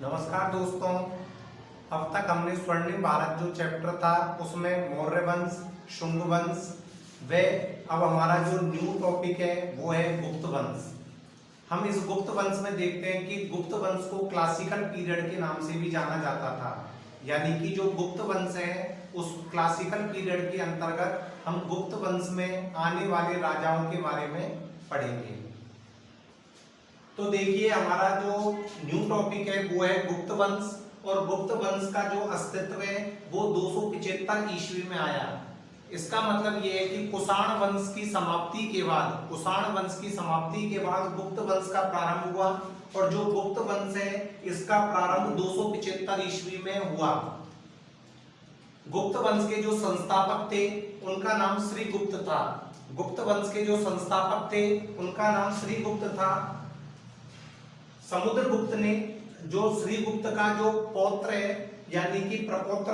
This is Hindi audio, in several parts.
नमस्कार दोस्तों। अब तक हमने स्वर्णिम भारत जो चैप्टर था उसमें मौर्य वंश, शुंग वंश व अब हमारा जो न्यू टॉपिक है वो है गुप्त वंश। हम इस गुप्त वंश में देखते हैं कि गुप्त वंश को क्लासिकल पीरियड के नाम से भी जाना जाता था, यानी कि जो गुप्त वंश है उस क्लासिकल पीरियड के अंतर्गत हम गुप्त वंश में आने वाले राजाओं के बारे में पढ़ेंगे। तो देखिए हमारा जो न्यू टॉपिक है वो है गुप्त वंश, और गुप्त वंश का जो अस्तित्व है वो 275 ईस्वी में आया। इसका मतलब ये है कि कुषाण वंश की समाप्ति के बाद गुप्त वंश का प्रारंभ हुआ, और जो गुप्त वंश है इसका प्रारंभ 275 ईस्वी में हुआ। गुप्त वंश के जो संस्थापक थे उनका नाम श्रीगुप्त था। समुद्रगुप्त ने जो श्रीगुप्त का जो पौत्र है यानी कि प्रपौत्र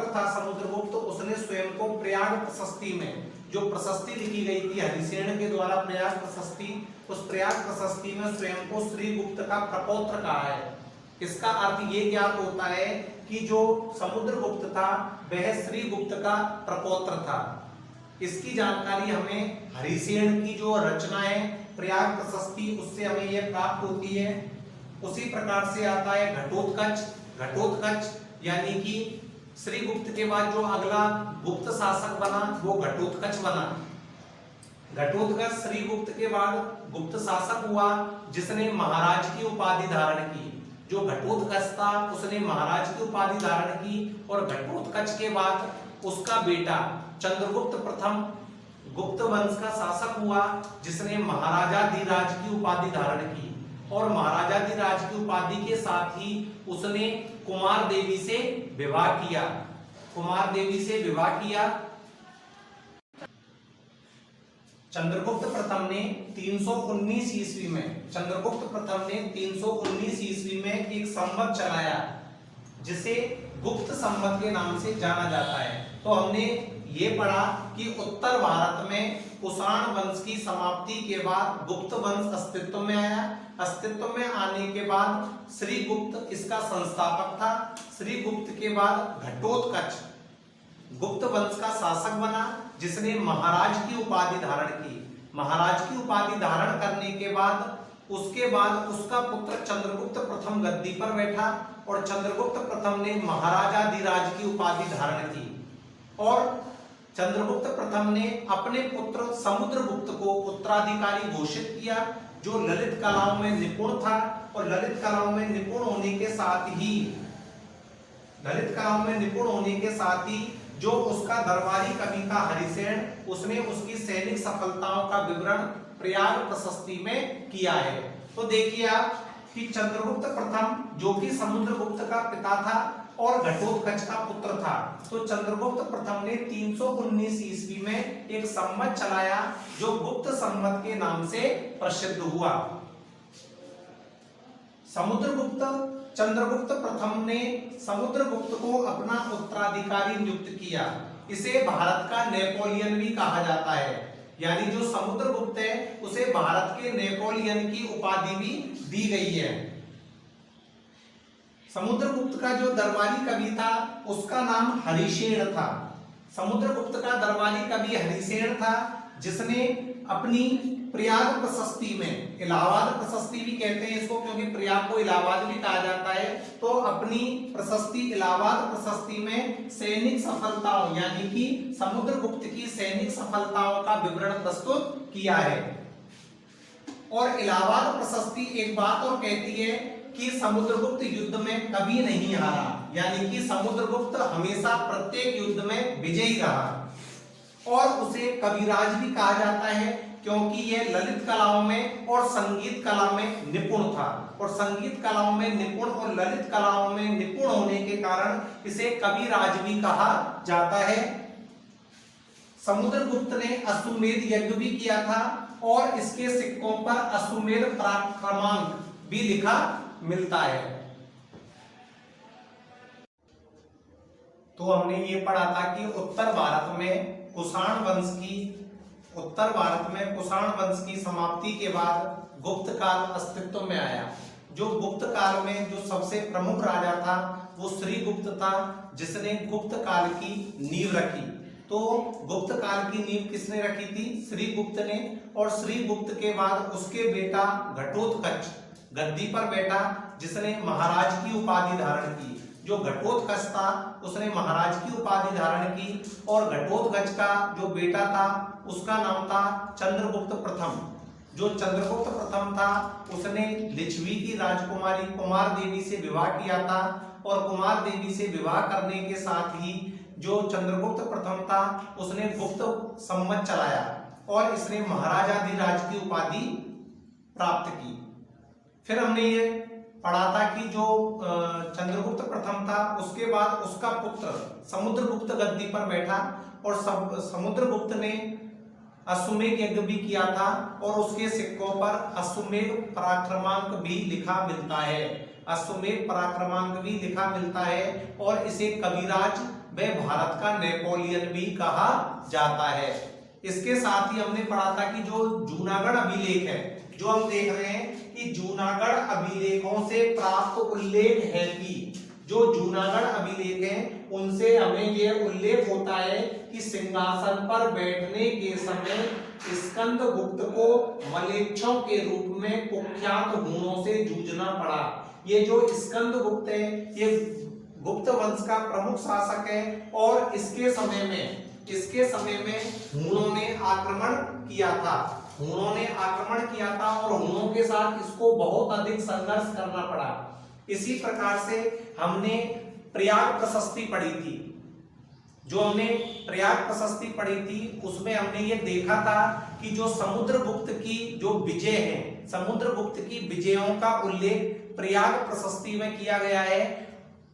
था समुद्रगुप्त, उसने स्वयं को प्रयाग प्रशस्ति में जो प्रशस्ति लिखी गई थी हरिसेन के द्वारा प्रयाग प्रशस्ति, उस प्रयाग प्रशस्ति में स्वयं को श्रीगुप्त का प्रपौत्र कहा है। इसका अर्थ ये ज्ञात होता है कि जो समुद्रगुप्त था वह श्रीगुप्त का प्रपौत्र था। इसकी जानकारी हमें हरिसेन की जो रचना है प्रयाग प्रशस्ति उससे हमें यह प्राप्त होती है। उसी प्रकार से आता है घटोत्कच यानी कि श्रीगुप्त के बाद जो अगला गुप्त शासक बना वो घटोत्कच बना। घटोत्कच श्रीगुप्त के बाद गुप्त शासक हुआ जिसने महाराज की उपाधि धारण की। जो घटोत्कच था उसने महाराज की उपाधि धारण की, और घटोत्कच के बाद उसका बेटा चंद्रगुप्त प्रथम गुप्त वंश का शासक हुआ जिसने महाराजाधिराज की उपाधि धारण की, और महाराजाधिराज की उपाधि के साथ ही उसने कुमार देवी से विवाह किया। चंद्रगुप्त प्रथम ने 319 ईस्वी में एक संवत चलाया जिसे गुप्त संवत के नाम से जाना जाता है। तो हमने ये पढ़ा कि उत्तर भारत में कुषाण वंश की समाप्ति के बाद गुप्त वंश अस्तित्व में आया। अस्तित्व में आने के बाद श्रीगुप्त इसका संस्थापक था। श्रीगुप्त के बाद घटोत्कच गुप्त वंश का शासक बना जिसने महाराज की उपाधि धारण की। महाराज की उपाधि धारण करने के बाद उसका पुत्र चंद्रगुप्त प्रथम गद्दी पर बैठा, और चंद्रगुप्त प्रथम ने महाराजाधिराज की उपाधि धारण की, और चंद्रगुप्त प्रथम ने अपने पुत्र समुद्रगुप्त को उत्तराधिकारी घोषित किया, जो ललित कलाओं में निपुण था। और ललित कलाओं में निपुण होने के साथ ही जो उसका दरबारी कवि था हरिसेन, उसने उसकी सैनिक सफलताओं का विवरण प्रयाग प्रशस्ति में किया है। तो देखिए आप कि चंद्रगुप्त प्रथम जो कि समुद्रगुप्त का पिता था और घटोत्कच का पुत्र था, तो चंद्रगुप्त प्रथम ने 319 ईस्वी में एक संवत चलाया जो गुप्त संवत के नाम से प्रसिद्ध हुआ। चंद्रगुप्त प्रथम ने समुद्रगुप्त को अपना उत्तराधिकारी नियुक्त किया। इसे भारत का नेपोलियन भी कहा जाता है, यानी जो समुद्रगुप्त है उसे भारत के नेपोलियन की उपाधि भी दी गई है। समुद्रगुप्त का जो दरबारी कवि था उसका नाम हरिसेन था। समुद्रगुप्त का दरबारी कवि हरिसेन था जिसने अपनी प्रयाग प्रशस्ति में, इलाहाबाद प्रशस्ति भी कहते हैं इसको क्योंकि प्रयाग को इलाहाबाद भी कहा जाता है, तो अपनी प्रशस्ति इलाहाबाद प्रशस्ति में सैनिक सफलताओं यानी कि समुद्रगुप्त की सैनिक सफलताओं का विवरण प्रस्तुत किया है। और इलाहाबाद प्रशस्ति एक बात और कहती है कि समुद्रगुप्त युद्ध में कभी नहीं हारा, यानी कि समुद्रगुप्त हमेशा प्रत्येक युद्ध में विजयी रहा। और उसे कविराज भी कहा जाता है क्योंकि यह ललित कलाओं में और संगीत कला में निपुण था, और संगीत कलाओं में निपुण और ललित कलाओं में निपुण होने के कारण इसे कविराज भी कहा जाता है। समुद्रगुप्त ने अश्वमेध यज्ञ भी किया था, और इसके सिक्कों पर अश्वमेध क्रमांक भी लिखा मिलता है। तो हमने ये पढ़ा था कि उत्तर भारत में कुषाण वंश की समाप्ति के बाद गुप्त काल अस्तित्व में आया। जो गुप्त काल में जो सबसे प्रमुख राजा था वो श्रीगुप्त था, जिसने गुप्त काल की नींव रखी। तो गुप्त काल की नींव किसने रखी थी? श्रीगुप्त ने। और श्रीगुप्त के बाद उसके बेटा घटोत्कच गद्दी पर बैठा, जिसने महाराज की उपाधि धारण की। जो घटोत्कच था उसने महाराज की उपाधि धारण की, और घटोत्कच का जो बेटा था उसका नाम था चंद्रगुप्त प्रथम। जो चंद्रगुप्त प्रथम था उसने लिच्छवी की राजकुमारी कुमार देवी से विवाह किया था, और कुमार देवी से विवाह करने के साथ ही जो चंद्रगुप्त प्रथम था उसने गुप्त संवत चलाया और इसने महाराजाधिराज की उपाधि प्राप्त की। फिर हमने ये पढ़ा था कि जो चंद्रगुप्त प्रथम था उसके बाद उसका पुत्र समुद्रगुप्त गद्दी पर बैठा, और समुद्रगुप्त ने अश्वमेध यज्ञ भी किया था, और उसके सिक्कों पर अश्वमेध पराक्रमांक भी लिखा मिलता है। अश्वमेध पराक्रमांक भी लिखा मिलता है, और इसे कविराज व भारत का नेपोलियन भी कहा जाता है। इसके साथ ही हमने पढ़ा था कि जो जूनागढ़ अभिलेख है, जो हम देख रहे हैं कि जूनागढ़ अभिलेखों से प्राप्त उल्लेख है कि जो जूनागढ़ अभिलेख हैं उनसे हमें यह उल्लेख होता है कि सिंहासन पर बैठने के समय स्कंदगुप्त को मलेच्छों के रूप में कुख्यात हूणों से जूझना पड़ा। ये जो स्कंदगुप्त है ये गुप्त वंश का प्रमुख शासक है, और इसके समय में हूणों ने आक्रमण किया था। और हूणों के साथ इसको बहुत अधिक संघर्ष करना पड़ा। इसी प्रकार से हमने प्रयाग प्रशस्ति पढ़ी थी। जो हमने प्रयाग प्रशस्ति पढ़ी थी उसमें हमने ये देखा था कि जो समुद्रगुप्त की जो विजय है, समुद्रगुप्त की विजयों का उल्लेख प्रयाग प्रशस्ति में किया गया है।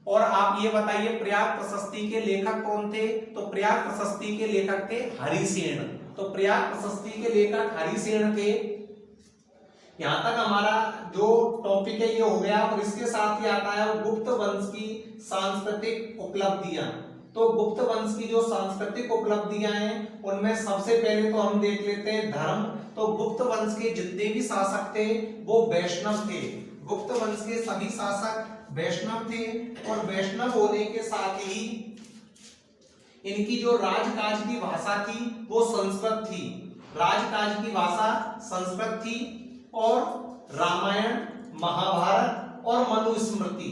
और आप ये बताइए प्रयाग प्रशस्ति के लेखक कौन थे? तो प्रयाग प्रशस्ति के लेखक थे हरिसेन। तो प्रयाग प्रशस्ति के लेखक हरिसेन थे। यहां तक हमारा जो टॉपिक है ये हो गया, और इसके साथ ही आता है गुप्त वंश की सांस्कृतिक उपलब्धियां। तो गुप्त वंश की जो सांस्कृतिक उपलब्धियां हैं उनमें सबसे पहले तो हम देख लेते हैं धर्म। तो गुप्त वंश के जितने भी शासक थे वो वैष्णव थे। गुप्त वंश के सभी शासक वैष्णव थे, और वैष्णव होने के साथ ही इनकी जो राजकाज की भाषा थी वो संस्कृत थी। राजकाज की भाषा संस्कृत थी, और रामायण महाभारत और मनुस्मृति,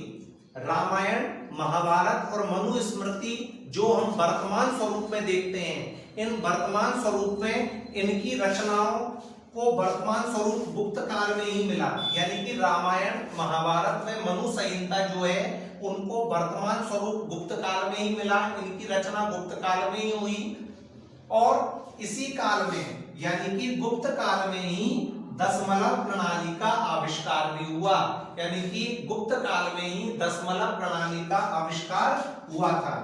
रामायण महाभारत और मनुस्मृति जो हम वर्तमान स्वरूप में देखते हैं, इन वर्तमान स्वरूप में इनकी रचनाओं को वर्तमान स्वरूप गुप्त काल में ही मिला। यानी कि रामायण महाभारत में मनु संहिता जो है उनको वर्तमान स्वरूप गुप्त काल में ही मिला। इनकी रचना गुप्त काल में ही हुई, और इसी काल में यानी कि गुप्त काल में ही दशमलव प्रणाली का आविष्कार भी हुआ। यानी कि गुप्त काल में ही दशमलव प्रणाली का आविष्कार हुआ था।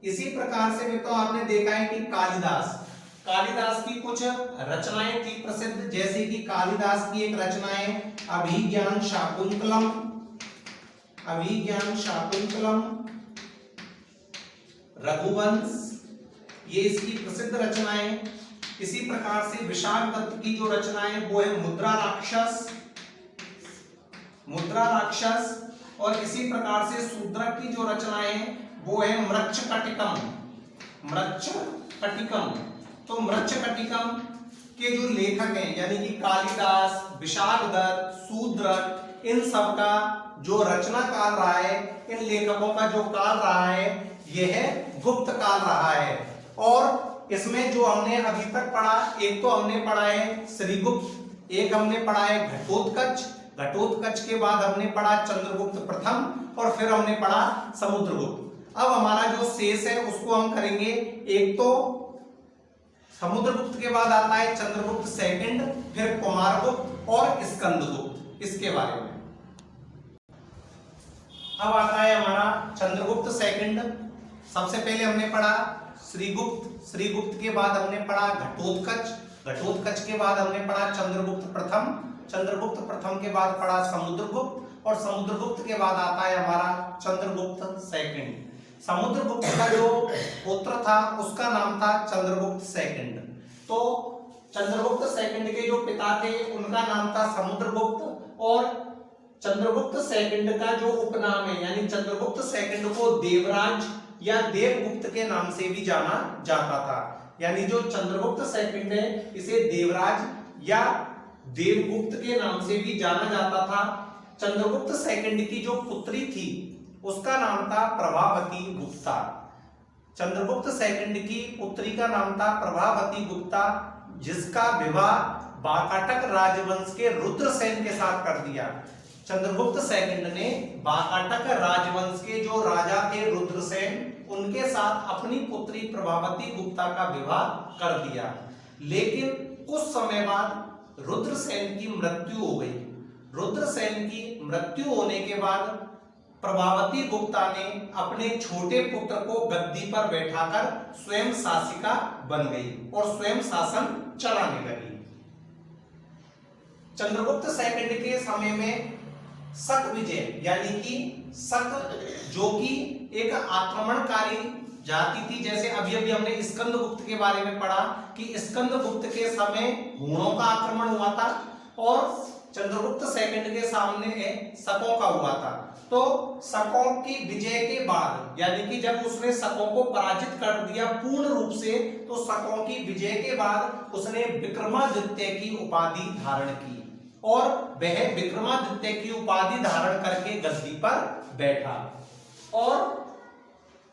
इसी प्रकार से भी तो आपने देखा है कि कालिदास की कुछ रचनाएं थी प्रसिद्ध, जैसे कि कालिदास की एक रचना है अभिज्ञान शाकुंतलम, रघुवंश, ये इसकी प्रसिद्ध रचनाएं। इसी प्रकार से विशाल दत्त की जो रचनाएं वो है मुद्रा राक्षस, और इसी प्रकार से शूद्रक की जो रचनाएं वो है मृच्छकटिकम। तो मृच्छकटिकम के जो लेखक हैं यानी कि कालिदास, विशाल दत्त, शूद्रक, इन सब का जो रचना काल रहा है, इन लेखकों का जो काल रहा है यह गुप्त काल रहा है। और इसमें जो हमने अभी तक पढ़ा, एक तो हमने पढ़ा है श्रीगुप्त, एक हमने पढ़ा है घटोत्कच के बाद हमने पढ़ा चंद्रगुप्त प्रथम, और फिर हमने पढ़ा समुद्रगुप्त। अब हमारा जो शेष है उसको हम करेंगे। एक तो समुद्रगुप्त के बाद आता है चंद्रगुप्त सेकंड, फिर कुमारगुप्त और स्कंदगुप्त, इसके बारे में। अब आता है हमारा चंद्रगुप्त सेकंड। सबसे पहले हमने पढ़ा श्रीगुप्त के बाद हमने पढ़ा घटोत्कच के बाद हमने पढ़ा चंद्रगुप्त प्रथम के बाद पढ़ा समुद्रगुप्त, और समुद्रगुप्त के बाद आता है हमारा चंद्रगुप्त सेकंड। समुद्रगुप्त का जो पुत्र था उसका नाम था चंद्रगुप्त सेकंड। तो चंद्रगुप्त सेकंड के जो पिता थे उनका नाम था समुद्रगुप्त, और चंद्रगुप्त सेकंड का जो उपनाम है, यानी चंद्रगुप्त सेकंड को देवराज या देवगुप्त के नाम से भी जाना जाता था। यानी जो चंद्रगुप्त सेकंड है इसे देवराज या देवगुप्त के नाम से भी जाना जाता था। चंद्रगुप्त सेकंड की जो पुत्री थी उसका नाम था प्रभावती गुप्ता। चंद्रगुप्त सेकंड की पुत्री का नाम था प्रभावती गुप्ता, जिसका विवाह वाकाटक राजवंश के रुद्रसेन के साथ कर दिया। चंद्रगुप्त सेकंड ने वाकाटक राजवंश के जो राजा थे रुद्रसेन, उनके साथ अपनी पुत्री प्रभावती गुप्ता का विवाह कर दिया। लेकिन कुछ समय बाद रुद्रसेन की मृत्यु हो गई। रुद्रसेन की मृत्यु होने के बाद प्रभावती गुप्ता ने अपने छोटे पुत्र को गद्दी पर बैठाकर स्वयं शासिका बन गई और स्वयं शासन चलाने लगी। चंद्रगुप्त सेकंड के समय में शक विजय यानी कि शक, जो कि एक आक्रमणकारी जाति थी, जैसे अभी अभी हमने स्कंदगुप्त के बारे में पढ़ा कि स्कंदगुप्त के समय हूणों का आक्रमण हुआ था और चंद्रगुप्त सेकंड के सामने शकों का हुआ था। तो शकों की विजय के बाद, यानी कि जब उसने शकों को पराजित कर दिया पूर्ण रूप से, तो शकों की विजय के बाद उसने विक्रमादित्य की उपाधि धारण की और वह विक्रमादित्य की उपाधि धारण करके गद्दी पर बैठा। और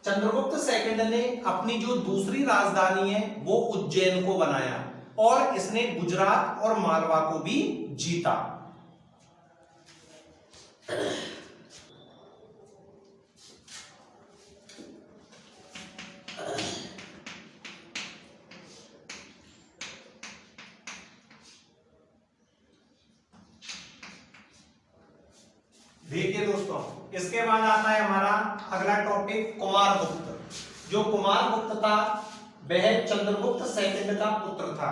चंद्रगुप्त सेकंड ने अपनी जो दूसरी राजधानी है वो उज्जैन को बनाया और इसने गुजरात और मालवा को भी जीता। देखिए दोस्तों, इसके बाद आता है हमारा अगला टॉपिक कुमारगुप्त। जो कुमारगुप्त था वह चंद्रगुप्त सेकंड का पुत्र था।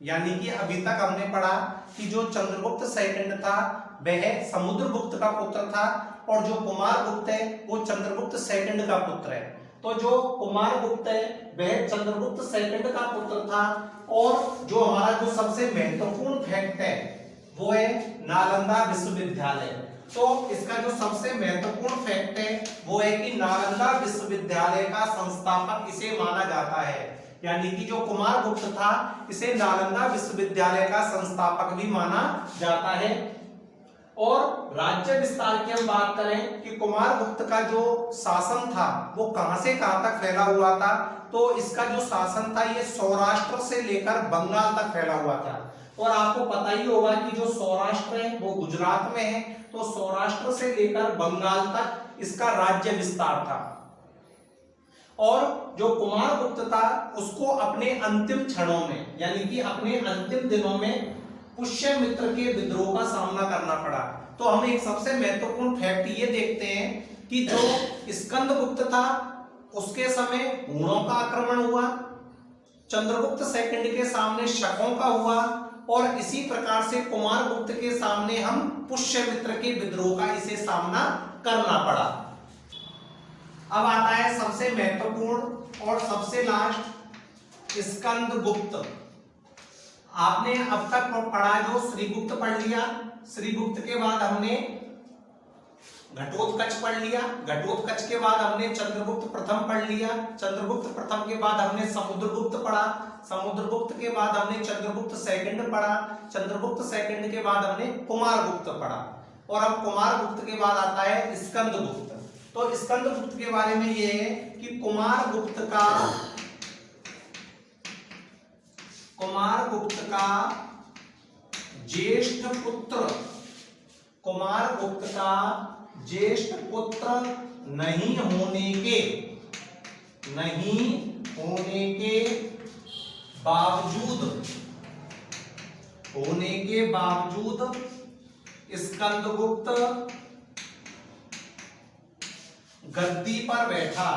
यानी कि अभी तक हमने पढ़ा कि जो चंद्रगुप्त सेकंड था वह समुद्रगुप्त का पुत्र था और जो कुमारगुप्त है वो चंद्रगुप्त सेकंड का पुत्र है। तो जो कुमारगुप्त है वह चंद्रगुप्त सेकंड का पुत्र था। और जो हमारा जो सबसे महत्वपूर्ण फैक्ट है वो है नालंदा विश्वविद्यालय। तो इसका जो सबसे महत्वपूर्ण फैक्ट है वो है कि नालंदा विश्वविद्यालय का संस्थापक इसे माना जाता है। यानी कि जो कुमारगुप्त था इसे नालंदा विश्वविद्यालय का संस्थापक भी माना जाता है। और राज्य विस्तार की हम बात करें कि कुमारगुप्त का जो शासन था वो कहां से कहां तक फैला हुआ था, तो इसका जो शासन था ये सौराष्ट्र से लेकर बंगाल तक फैला हुआ था। और आपको पता ही होगा कि जो सौराष्ट्र है वो गुजरात में है, तो सौराष्ट्र से लेकर बंगाल तक इसका राज्य विस्तार था। और जो कुमारगुप्त था उसको अपने अंतिम क्षणों में, यानी कि अपने अंतिम दिनों में पुष्यमित्र के विद्रोह का सामना करना पड़ा। तो हम एक सबसे महत्वपूर्ण फैक्ट ये देखते हैं कि जो स्कंदगुप्त था उसके समय हूणों का आक्रमण हुआ, चंद्रगुप्त सेकंड के सामने शकों का हुआ और इसी प्रकार से कुमारगुप्त के सामने हम पुष्यमित्र के विद्रोह का इसे सामना करना पड़ा। अब आता है सबसे महत्वपूर्ण और सबसे लास्ट स्कंदगुप्त। आपने अब तक पढ़ा जो श्रीगुप्त पढ़ लिया, श्रीगुप्त के बाद हमने घटोत्कच पढ़ लिया, घटोत्कच के बाद हमने चंद्रगुप्त प्रथम पढ़ लिया, चंद्रगुप्त प्रथम के बाद हमने समुद्रगुप्त पढ़ा, समुद्रगुप्त के बाद हमने चंद्रगुप्त सेकंड पढ़ा, चंद्रगुप्त सेकंड के बाद हमने कुमारगुप्त पढ़ा और अब कुमारगुप्त के बाद आता है स्कंदगुप्त। तो स्कंदगुप्त के बारे में ये है कि कुमारगुप्त का ज्येष्ठ पुत्र, कुमारगुप्त का ज्येष्ठ पुत्र नहीं होने के बावजूद स्कंदगुप्त गद्दी पर बैठा,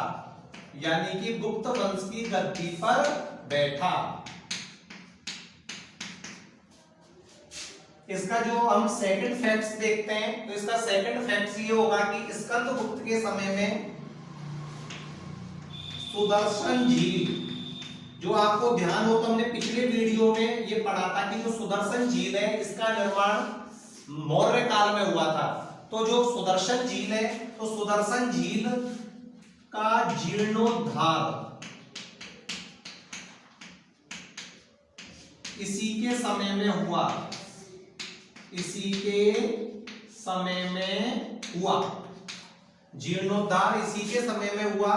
यानी कि गुप्त वंश की गद्दी पर बैठा। इसका जो हम सेकंड फैक्ट्स देखते हैं तो इसका सेकंड फैक्ट्स ये होगा कि स्कंदगुप्त के समय में सुदर्शन झील, जो आपको ध्यान हो तो हमने पिछले वीडियो में ये पढ़ा था कि जो सुदर्शन झील है इसका निर्माण मौर्य काल में हुआ था। तो जो सुदर्शन झील है, तो सुदर्शन झील का जीर्णोद्धार इसी के समय में हुआ, इसी के समय में हुआ, जीर्णोद्धार इसी के समय में हुआ।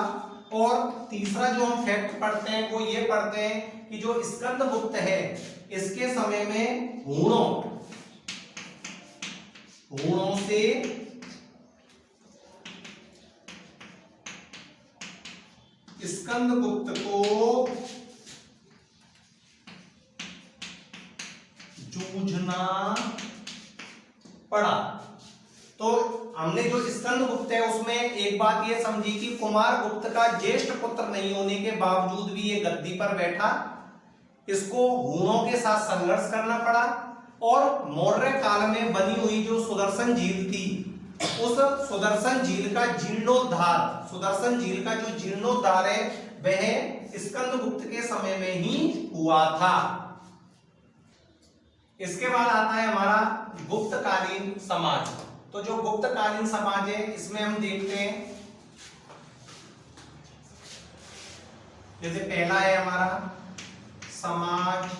और तीसरा जो हम फैक्ट पढ़ते हैं वो ये पढ़ते हैं कि जो स्कंदगुप्त है इसके समय में हूणों से स्कंदगुप्त को जूझना पड़ा। तो हमने जो स्कंदगुप्त है उसमें एक बात ये समझी कि कुमारगुप्त का ज्येष्ठ पुत्र नहीं होने के बावजूद भी ये गद्दी पर बैठा, इसको हूणों के साथ संघर्ष करना पड़ा। और मौर्य काल में बनी हुई जो सुदर्शन झील थी, उस सुदर्शन झील का जीर्णोद्धार, सुदर्शन झील का जो जीर्णोद्धार है वह स्कंदगुप्त के समय में ही हुआ था। इसके बाद आता है हमारा गुप्तकालीन समाज। तो जो गुप्तकालीन समाज है इसमें हम देखते हैं, जैसे पहला है हमारा समाज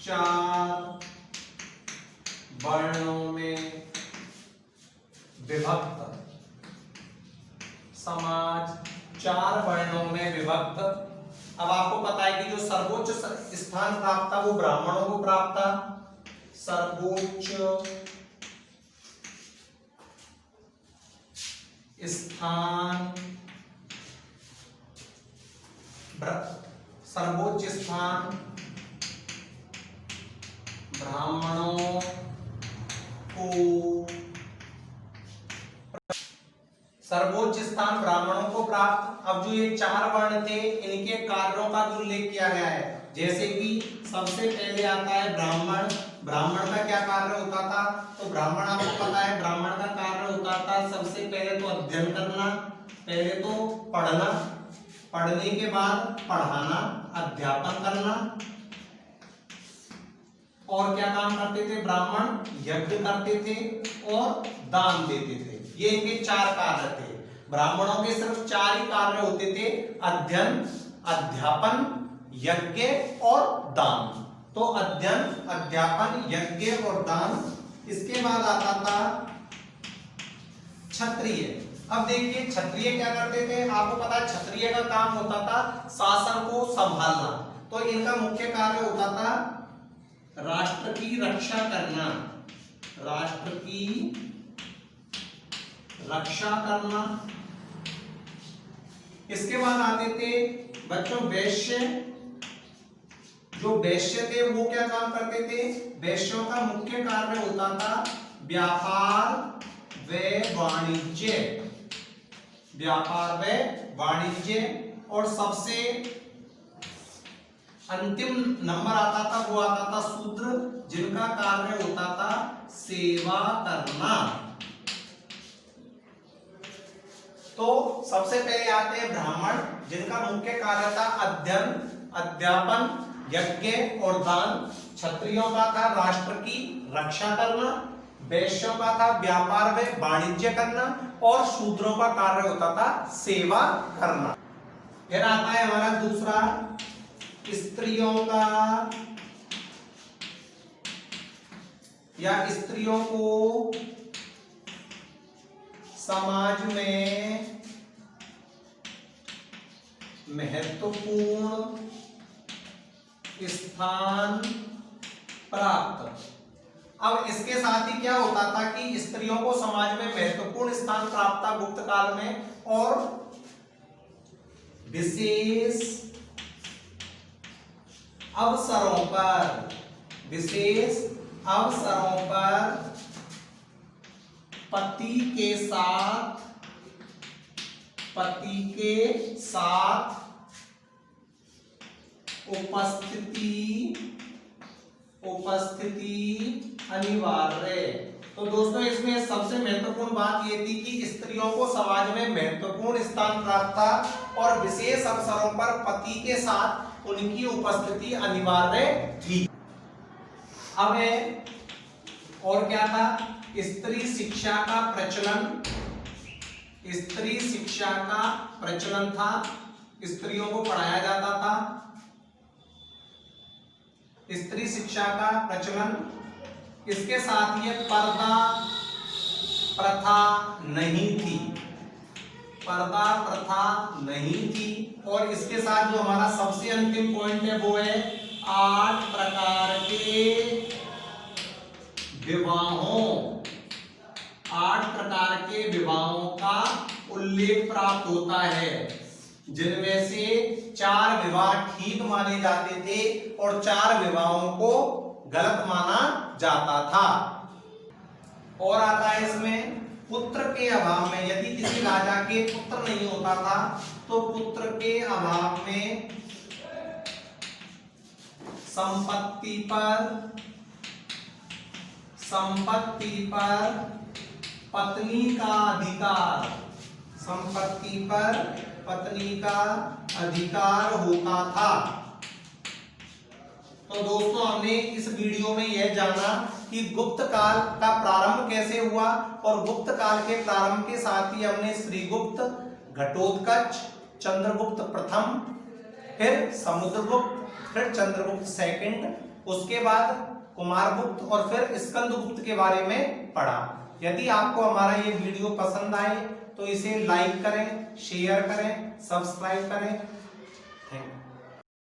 4 वर्णों में विभक्त, समाज 4 वर्णों में विभक्त। अब आपको पता है कि जो सर्वोच्च स्थान प्राप्त था वो ब्राह्मणों को प्राप्त था, सर्वोच्च स्थान, सर्वोच्च स्थान ब्राह्मणों को, सर्वोच्च स्थान ब्राह्मणों को प्राप्त। अब जो ये 4 वर्ण थे इनके कार्यों का भी उल्लेख किया गया है, जैसे कि सबसे पहले आता है ब्राह्मण। ब्राह्मण का क्या कार्य होता था? तो ब्राह्मण आपको पता है ब्राह्मण का कार्य होता था सबसे पहले तो अध्ययन करना, पहले तो पढ़ना, पढ़ने के बाद पढ़ाना, अध्यापन करना। और क्या काम करते थे? ब्राह्मण यज्ञ करते थे और दान देते थे। ये इनके 4 कार्य थे। ब्राह्मणों के सिर्फ 4 ही कार्य होते थे, अध्ययन, अध्यापन, यज्ञ और दान। तो अध्ययन, अध्यापन, यज्ञ और दान। इसके बाद आता था क्षत्रिय। अब देखिए क्षत्रिय क्या करते थे, आपको पता है क्षत्रिय का काम होता था शासन को संभालना। तो इनका मुख्य कार्य होता था राष्ट्र की रक्षा करना, राष्ट्र की रक्षा करना। इसके बाद आते थे बच्चों वैश्य। जो वैश्य थे वो क्या काम करते थे? वैश्यों का मुख्य कार्य होता था व्यापार व वाणिज्य, व्यापार व वाणिज्य। और सबसे अंतिम नंबर आता था वो आता था शूद्र, जिनका कार्य होता था सेवा करना। तो सबसे पहले आते हैं ब्राह्मण, जिनका मुख्य कार्य था अध्ययन, अध्यापन, यज्ञ और दान। क्षत्रियों का था राष्ट्र की रक्षा करना, वैश्यों का था व्यापार में वाणिज्य करना और शूद्रों का कार्य होता था सेवा करना। फिर आता है हमारा दूसरा स्त्रियों का या स्त्रियों को समाज में महत्वपूर्ण स्थान प्राप्त। अब इसके साथ ही क्या होता था कि स्त्रियों को समाज में महत्वपूर्ण स्थान प्राप्त था गुप्त काल में, और विशेष अवसरों पर, विशेष अवसरों पर पति के साथ उपस्थिति अनिवार्य। तो दोस्तों इसमें सबसे महत्वपूर्ण बात यह थी कि स्त्रियों को समाज में महत्वपूर्ण स्थान प्राप्त था और विशेष अवसरों पर पति के साथ उनकी उपस्थिति अनिवार्य थी। अब और क्या था? स्त्री शिक्षा का प्रचलन था, स्त्रियों को पढ़ाया जाता था, स्त्री शिक्षा का प्रचलन। इसके साथ ये पर्दा प्रथा नहीं थी, पर्दा प्रथा नहीं थी। और इसके साथ जो हमारा सबसे अंतिम पॉइंट है वो है 8 प्रकार के विवाहों, 8 प्रकार के विवाहों का उल्लेख प्राप्त होता है, जिनमें से 4 विवाह ठीक माने जाते थे और 4 विवाहों को गलत माना जाता था। और आता है इसमें पुत्र के अभाव में, यदि किसी राजा के पुत्र नहीं होता था तो पुत्र के अभाव में संपत्ति पर पत्नी का अधिकार, संपत्ति पर पत्नी का अधिकार होता था। तो दोस्तों हमने इस वीडियो में यह जाना कि गुप्त काल का प्रारंभ कैसे हुआ, और गुप्त काल के प्रारंभ के साथ ही हमने श्रीगुप्त, घटोत्कच, चंद्रगुप्त प्रथम, फिर समुद्रगुप्त, फिर चंद्रगुप्त सेकंड, उसके बाद कुमारगुप्त और फिर स्कंदगुप्त के बारे में पढ़ा। यदि आपको हमारा ये वीडियो पसंद आए तो इसे लाइक करें, शेयर करें, सब्सक्राइब करें